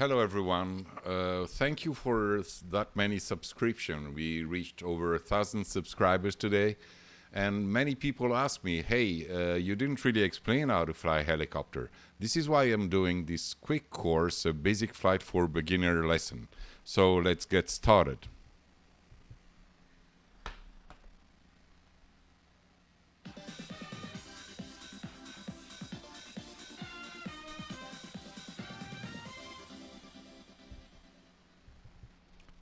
Hello everyone. Thank you for that many subscription. We reached over 1,000 subscribers today, and many people ask me, "Hey, you didn't really explain how to fly a helicopter." This is why I'm doing this quick course, a basic flight for beginner lesson. So let's get started.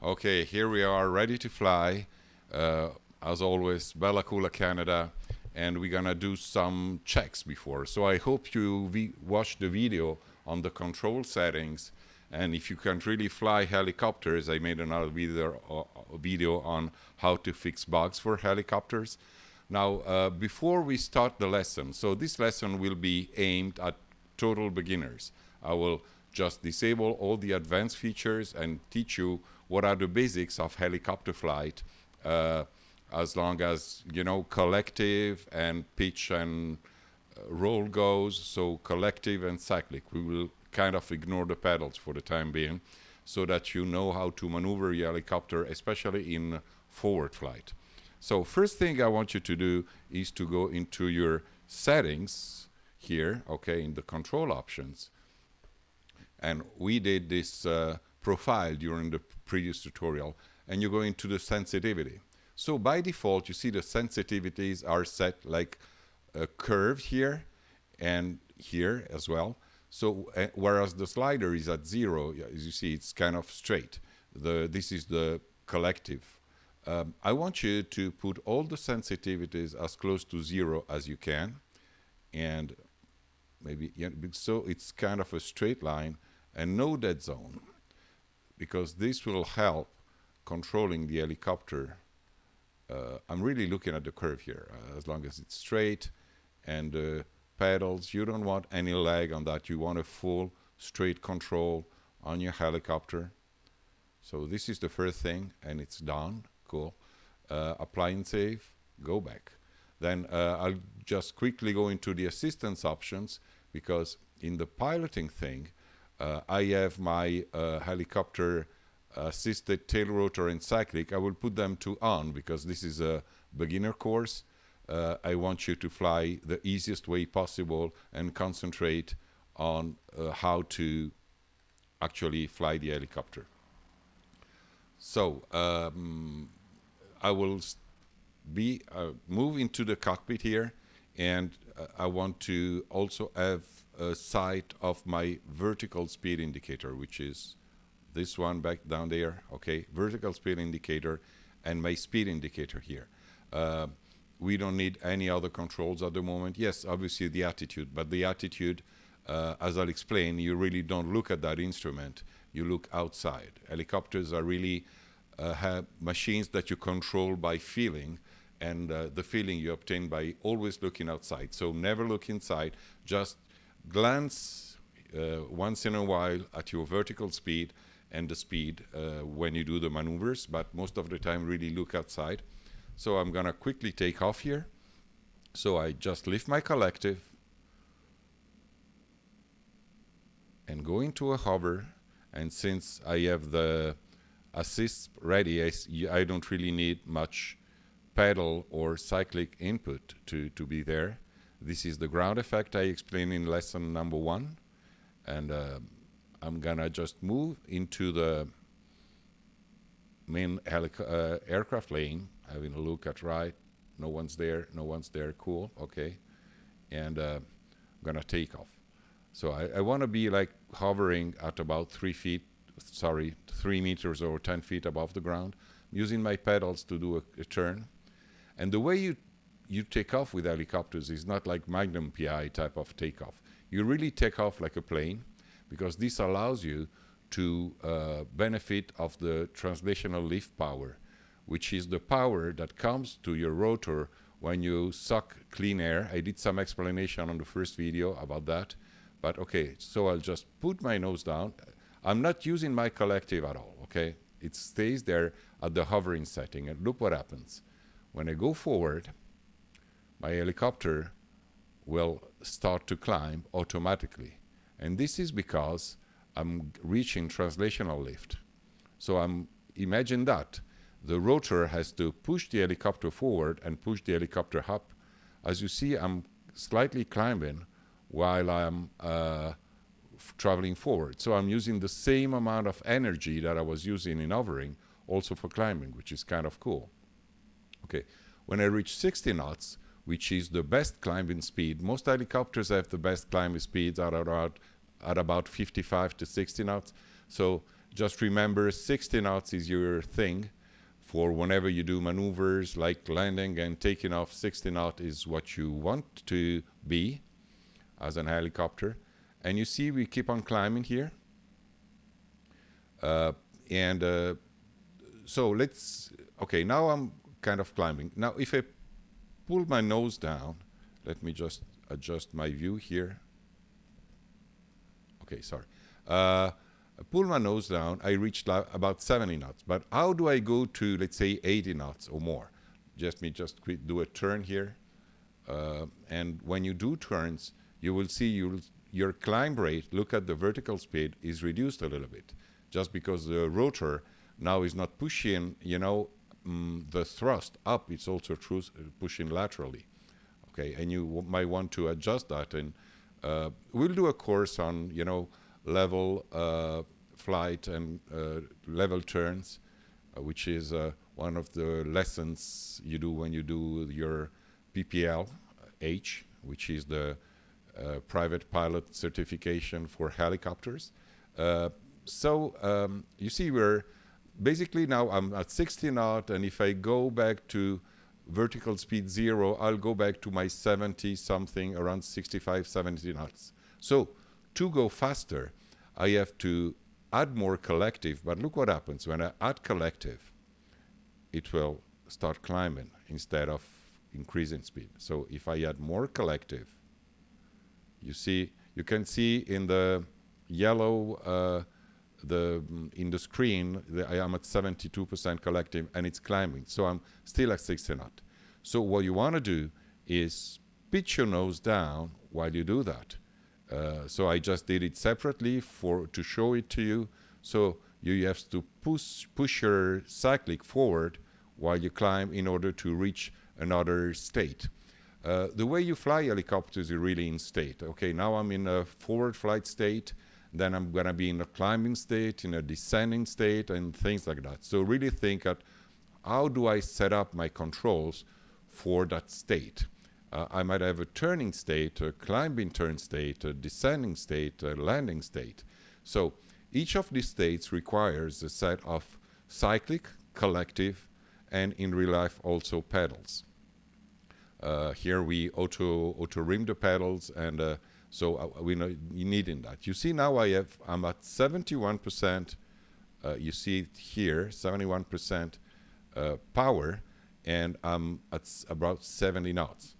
Okay, here we are, ready to fly. As always, Bella Coola, Canada, and we're gonna do some checks before. So I hope you watch the video on the control settings, and if you can't really fly helicopters, I made another video on how to fix bugs for helicopters. Now, before we start the lesson, so this lesson will be aimed at total beginners. I will just disable all the advanced features and teach you what are the basics of helicopter flight, as long as you know collective and pitch and roll goes. So collective and cyclic, we will kind of ignore the pedals for the time being, so that you know how to maneuver your helicopter, especially in forward flight. So first thing I want you to do is to go into your settings here, okay, in the control options. And we did this profile during the previous tutorial, and you go into the sensitivity. So by default, you see the sensitivities are set like a curve here and here as well. So whereas the slider is at 0, as you see, it's kind of straight. This is the collective. I want you to put all the sensitivities as close to 0 as you can, and maybe so it's kind of a straight line and no dead zone, because this will help controlling the helicopter. I'm really looking at the curve here, as long as it's straight, and pedals, you don't want any lag on that. You want a full straight control on your helicopter. So this is the first thing, and it's done. Cool. Apply and save, go back. Then I'll just quickly go into the assistance options, because in the piloting thing, I have my helicopter assisted tail rotor and cyclic. I will put them to on, because this is a beginner course. I want you to fly the easiest way possible and concentrate on how to actually fly the helicopter. So I will move into the cockpit here, and I want to also have a sight of my vertical speed indicator, which is this one back down there, okay, vertical speed indicator, and my speed indicator here. We don't need any other controls at the moment. Yes, obviously the attitude, but the attitude, as I'll explain, you really don't look at that instrument, you look outside. Helicopters are really have machines that you control by feeling, and the feeling you obtain by always looking outside. So never look inside, just glance once in a while at your vertical speed and the speed when you do the maneuvers, but most of the time really look outside. So I'm gonna quickly take off here. So I just lift my collective and go into a hover, and since I have the assist ready, I don't really need much pedal or cyclic input to be there. This is the ground effect I explained in lesson number 1, and I'm gonna just move into the main aircraft lane, having a look at right, no one's there, cool, okay, and I'm gonna take off. So I want to be like hovering at about 3 meters or 10 feet above the ground, using my pedals to do a turn. And the way you take off with helicopters is not like Magnum PI type of takeoff. You really take off like a plane, because this allows you to benefit of the translational lift power, which is the power that comes to your rotor when you suck clean air. I did some explanation on the first video about that, but okay, so I'll just put my nose down. I'm not using my collective at all, okay? It stays there at the hovering setting, and look what happens. When I go forward, my helicopter will start to climb automatically. And this is because I'm reaching translational lift. So imagine that. The rotor has to push the helicopter forward and push the helicopter up. As you see, I'm slightly climbing while I'm traveling forward. So I'm using the same amount of energy that I was using in hovering also for climbing, which is kind of cool. Okay, when I reach 60 knots, which is the best climbing speed, most helicopters have the best climbing speeds at about 55 to 60 knots. So just remember 60 knots is your thing for whenever you do maneuvers like landing and taking off. 60 knots is what you want to be as an helicopter. And you see we keep on climbing here. So okay, now I'm kind of climbing. Now if I pull my nose down, let me just adjust my view here. Okay, sorry. I pull my nose down, I reached about 70 knots. But how do I go to, let's say, 80 knots or more? Just do a turn here. And when you do turns, you will see your climb rate, look at the vertical speed, is reduced a little bit. Just because the rotor now is not pushing, the thrust up, it's also pushing laterally. Okay, and you might want to adjust that. And we'll do a course on, level flight and level turns, which is one of the lessons you do when you do your PPL-H, which is the private pilot certification for helicopters. You see basically now I'm at 60 knots, and if I go back to vertical speed 0, I'll go back to my 70 something, around 65, 70 knots. So to go faster, I have to add more collective, but look what happens. When I add collective, it will start climbing instead of increasing speed. So if I add more collective, you can see in the yellow, in the screen, I am at 72% collective, and it's climbing. So I'm still at 60 knots. So what you want to do is pitch your nose down while you do that. So I just did it separately to show it to you. So you have to push your cyclic forward while you climb in order to reach another state. The way you fly helicopters is really in state. Okay, now I'm in a forward flight state, then I'm going to be in a climbing state, in a descending state, and things like that. So really think at how do I set up my controls for that state. I might have a turning state, a climbing turn state, a descending state, a landing state. So each of these states requires a set of cyclic, collective, and in real life also pedals. Here we auto rim the pedals, and so we know you need in that. You see now I'm at 71%. You see it here, 71% power, and I'm at about 70 knots.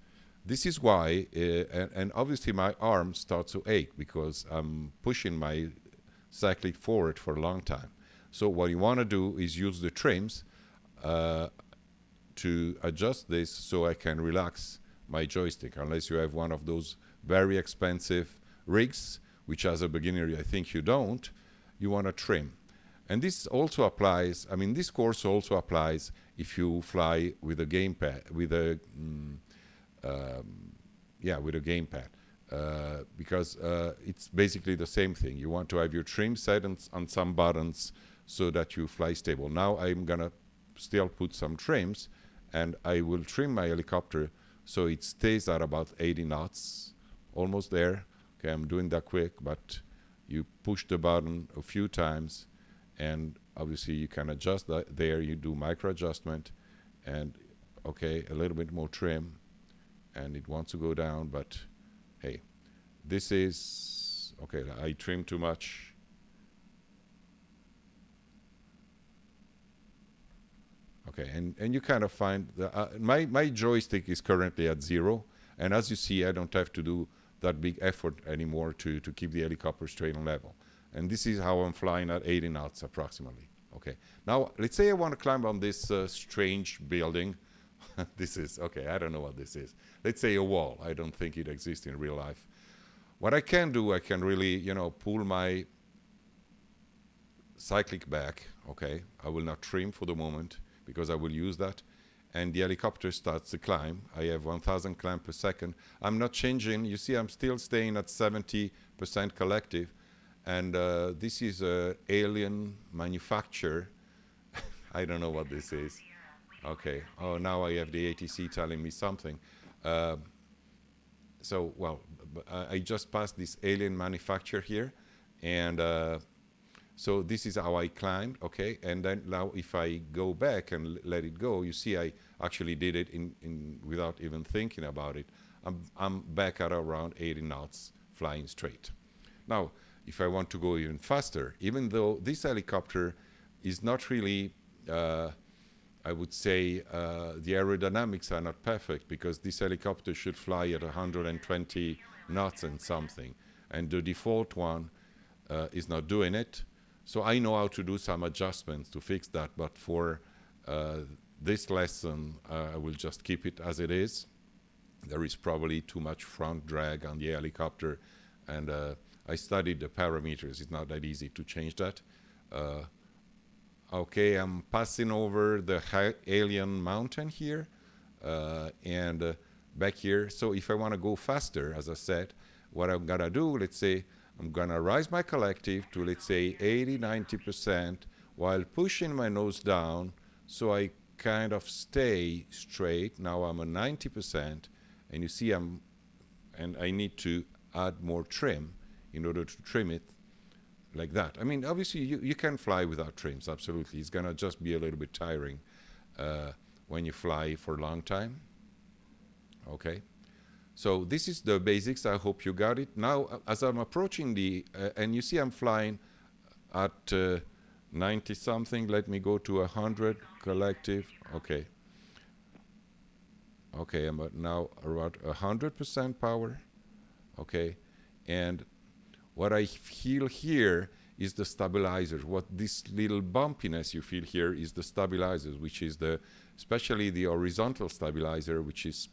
This is why, and obviously my arm starts to ache because I'm pushing my cyclic forward for a long time. So what you want to do is use the trims to adjust this so I can relax my joystick, unless you have one of those very expensive rigs, which as a beginner I think you don't. You want to trim. And this also applies, this course also applies if you fly with a gamepad, with a gamepad, because it's basically the same thing. You want to have your trim set on some buttons so that you fly stable. Now I'm gonna still put some trims, and I will trim my helicopter so it stays at about 80 knots, almost there. Okay, I'm doing that quick, but you push the button a few times, and obviously you can adjust that there. You do micro adjustment, and okay, a little bit more trim, and it wants to go down, but hey, this is okay. I trim too much. Okay, and you kind of find my joystick is currently at 0, and as you see, I don't have to do that big effort anymore to keep the helicopter straight on level. And this is how I'm flying at 80 knots approximately. Okay, now let's say I want to climb on this strange building. This is, okay, I don't know what this is. Let's say a wall. I don't think it exists in real life. What I can do, I can really, pull my cyclic back, okay? I will not trim for the moment because I will use that. And the helicopter starts to climb. I have 1,000 climb per second. I'm not changing. You see, I'm still staying at 70% collective. And this is a alien manufacture. I don't know what this is. Okay. Oh, now I have the ATC telling me something. So, well, I just passed this alien manufacture here. And so this is how I climbed, okay? And then now if I go back and let it go, you see I actually did it without even thinking about it. I'm back at around 80 knots flying straight. Now, if I want to go even faster, even though this helicopter is not really, I would say, the aerodynamics are not perfect because this helicopter should fly at 120 knots and something. And the default one is not doing it. So I know how to do some adjustments to fix that, but for this lesson, I will just keep it as it is. There is probably too much front drag on the helicopter, and I studied the parameters. It's not that easy to change that. Okay, I'm passing over the alien mountain here, and back here. So if I want to go faster, as I said, what I'm gonna do, let's say, I'm gonna rise my collective to, let's say, 80, 90% while pushing my nose down so I kind of stay straight. Now I'm at 90%, and you see and I need to add more trim in order to trim it like that. I mean, obviously you can fly without trims, absolutely. It's gonna just be a little bit tiring when you fly for a long time, okay? So this is the basics. I hope you got it. Now, as I'm approaching and you see I'm flying at 90 something. Let me go to 100 collective. Okay. Okay, I'm at now around 100% power. Okay, and what I feel here is the stabilizers. What this little bumpiness you feel here is the stabilizers, which is especially the horizontal stabilizer, which is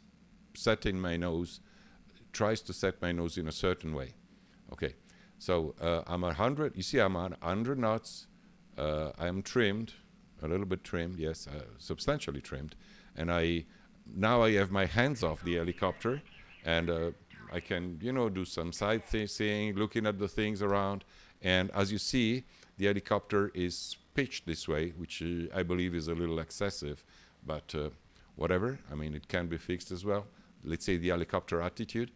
setting my nose, tries to set my nose in a certain way. Okay, so I'm at 100. You see, I'm at 100 knots. I'm trimmed, a little bit trimmed, yes, substantially trimmed. And now I have my hands off the helicopter, and I can, do some sightseeing, looking at the things around. And as you see, the helicopter is pitched this way, which I believe is a little excessive, but whatever. I mean, it can be fixed as well. Let's say the helicopter attitude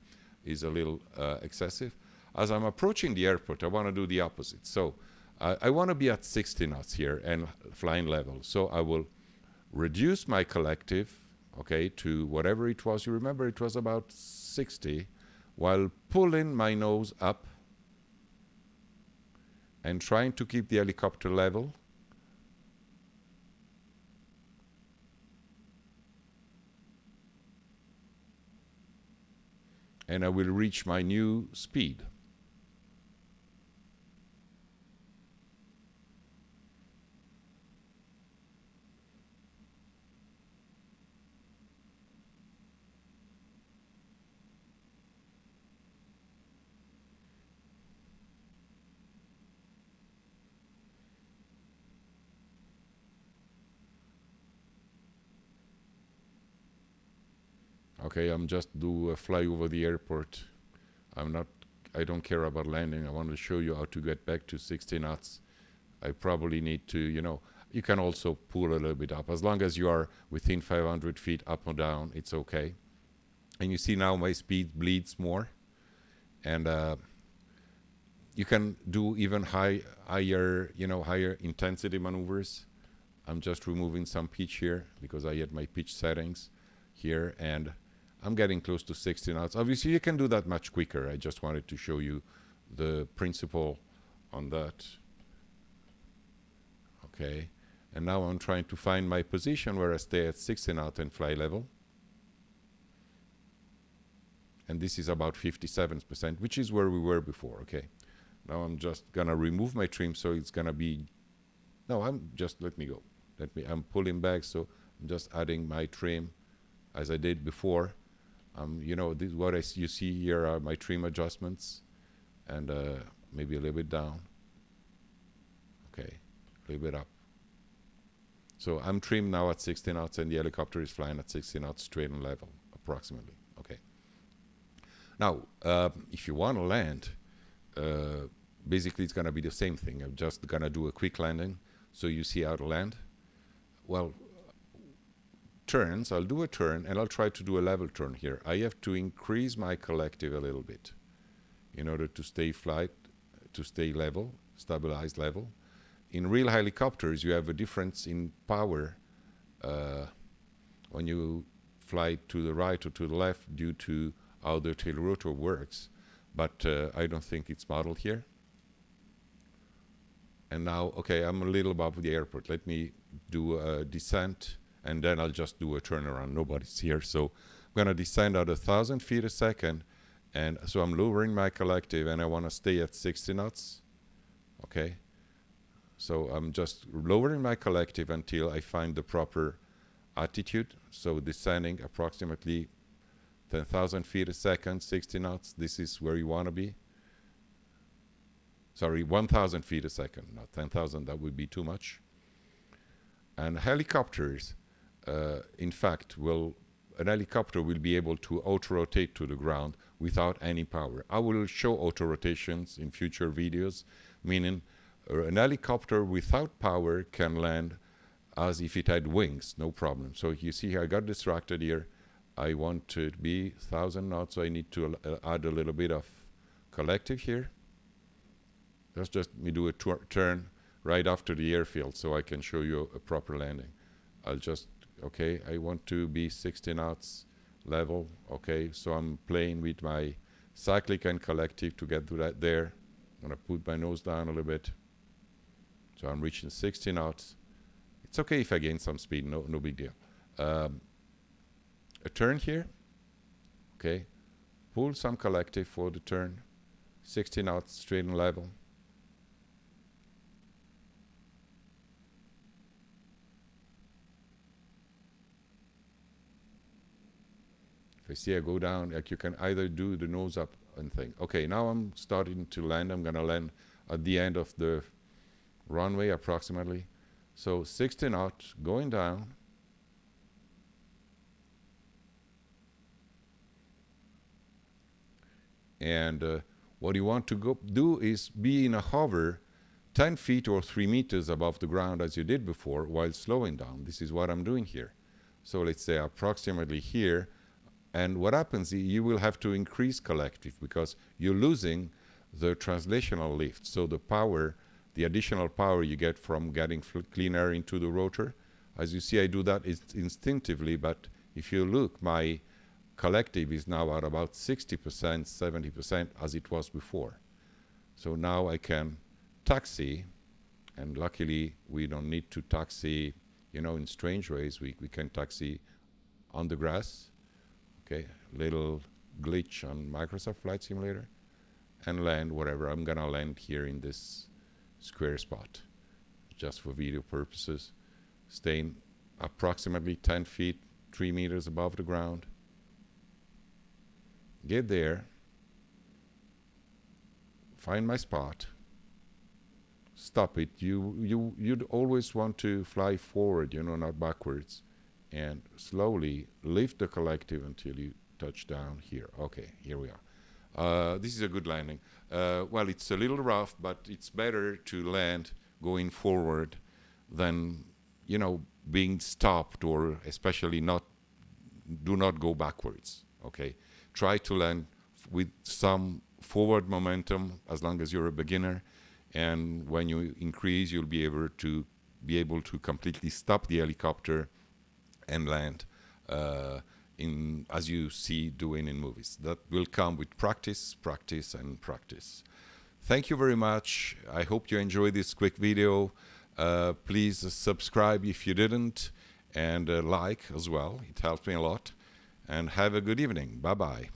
is a little excessive. As I'm approaching the airport, I want to do the opposite. So I want to be at 60 knots here and flying level. So I will reduce my collective, okay, to whatever it was. You remember it was about 60, while pulling my nose up and trying to keep the helicopter level. And I will reach my new speed. Okay, I'm just do a fly over the airport. I don't care about landing. I want to show you how to get back to 60 knots. I probably need to, you can also pull a little bit up. As long as you are within 500 feet up or down, it's okay. And you see now my speed bleeds more. And you can do even higher intensity maneuvers. I'm just removing some pitch here because I had my pitch settings here, and I'm getting close to 60 knots. Obviously, you can do that much quicker. I just wanted to show you the principle on that. Okay, and now I'm trying to find my position where I stay at 60 knots and fly level. And this is about 57%, which is where we were before, okay? Now I'm just gonna remove my trim, so it's gonna be, no, let me go. I'm pulling back, so I'm just adding my trim as I did before. You see here are my trim adjustments, and maybe a little bit down. Okay, a little bit up. So I'm trimmed now at 60 knots, and the helicopter is flying at 60 knots straight and level, approximately. Okay. Now, if you want to land, basically it's going to be the same thing. I'm just going to do a quick landing, so you see how to land. Well, turns, I'll do a turn, and I'll try to do a level turn here. I have to increase my collective a little bit in order to stay level, stabilized level. In real helicopters, you have a difference in power when you fly to the right or to the left due to how the tail rotor works, but I don't think it's modeled here. And now, okay, I'm a little above the airport. Let me do a descent, and then I'll just do a turnaround. Nobody's here, so I'm gonna descend at 1,000 feet a second, and so I'm lowering my collective, and I wanna stay at 60 knots, okay? So I'm just lowering my collective until I find the proper attitude. So descending approximately 10,000 feet a second, 60 knots. This is where you want to be. Sorry, 1,000 feet a second, not 10,000. That would be too much. And helicopters, in fact, an helicopter will be able to auto-rotate to the ground without any power. I will show auto-rotations in future videos, meaning an helicopter without power can land as if it had wings, no problem. So you see here, I got distracted here. I want to be 1,000 knots, so I need to add a little bit of collective here. Let's just me do a turn right after the airfield so I can show you a proper landing. I'll just, okay, I want to be 60 knots level, okay, so I'm playing with my cyclic and collective to get to that there. I'm gonna put my nose down a little bit. So I'm reaching 60 knots. It's okay if I gain some speed, no big deal. A turn here, okay. Pull some collective for the turn, 60 knots, straight and level. If I see I go down, like you can either do the nose up and thing. Okay, now I'm starting to land. I'm gonna land at the end of the runway approximately. So 60 knots, going down. And what you want to do is be in a hover 10 feet or 3 meters above the ground as you did before while slowing down. This is what I'm doing here. So let's say approximately here. And what happens is you will have to increase collective because you're losing the translational lift. So the power, the additional power you get from getting clean air into the rotor. As you see, I do that instinctively, but if you look, my collective is now at about 60%, 70% as it was before. So now I can taxi, and luckily we don't need to taxi, you know, in strange ways. We can taxi on the grass. Okay, little glitch on Microsoft Flight Simulator, and land wherever. I'm gonna land here in this square spot, just for video purposes, staying approximately 10 feet, 3 meters above the ground. Get there, find my spot, stop it. You'd always want to fly forward, you know, not backwards, and slowly lift the collective until you touch down here. Okay, here we are. This is a good landing. Well, it's a little rough, but it's better to land going forward than, you know, being stopped, or especially do not go backwards, okay? Try to land with some forward momentum as long as you're a beginner, and when you increase, you'll be able to completely stop the helicopter and land as you see doing in movies. That will come with practice, practice, and practice. Thank you very much. I hope you enjoyed this quick video. Please subscribe if you didn't, and like as well. It helps me a lot. And have a good evening. Bye-bye.